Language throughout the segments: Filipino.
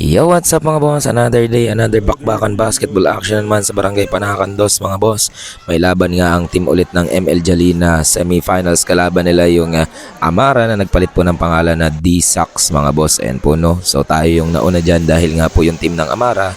Yo, what's up mga boss? Another day, another bakbakan basketball action naman sa Barangay Panakan 2 mga boss. May laban nga ang team ulit ng ML Jalina. Semifinals kalaban nila yung Amara na nagpalit po ng pangalan na D-Sox mga boss. And po no, so tayo yung nauna dyan dahil nga po yung team ng Amara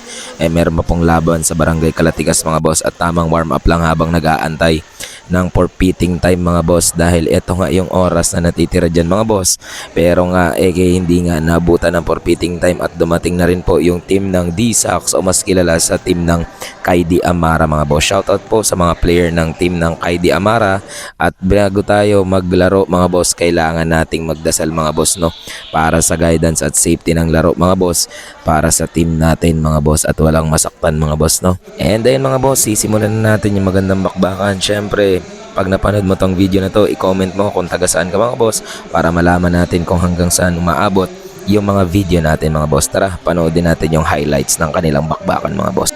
meron pa pong laban sa Barangay Kalatigas mga boss. At tamang warm up lang habang nag-aantay ng forfeiting time mga boss, dahil eto nga yung oras na natitira dyan mga boss. Pero nga hindi nga nabutan ng forfeiting time at dumating na rin po yung team ng D-Sox o mas kilala sa team ng Kaidi Amara mga boss. Shoutout po sa mga player ng team ng Kaidi Amara. At bago tayo maglaro mga boss, kailangan nating magdasal mga boss no, para sa guidance at safety ng laro mga boss, para sa team natin mga boss, at walang masaktan mga boss no. And ayun mga boss, sisimulan na natin yung magandang bakbakan. Syempre, pag napanood mo tong video na to, i-comment mo kung taga saan ka mga boss para malaman natin kung hanggang saan umaabot yung mga video natin mga boss. Tara, panoodin natin yung highlights ng kanilang bakbakan mga boss.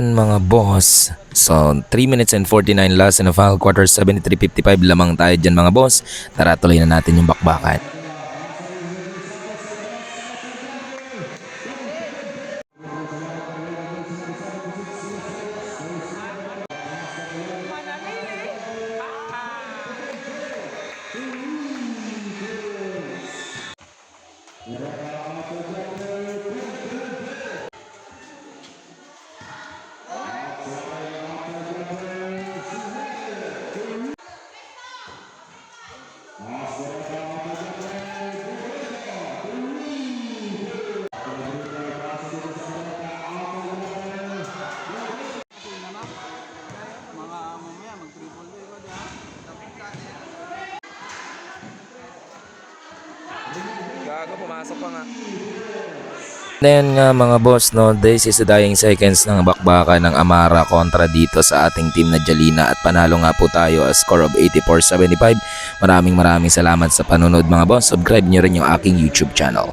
Mga boss, so 3 minutes and 49 last in the final quarter, 73-55 lamang tayo dyan mga boss. Tara, tuloy na natin yung bakbakan. Gago, pumasok pa nga. Then nga mga boss, no, this is the dying seconds ng bakbakan ng Amara kontra dito sa ating team na Jalina at panalo nga po tayo a score of 84-75. Maraming salamat sa panunod mga boss. Subscribe nyo rin yung aking YouTube channel.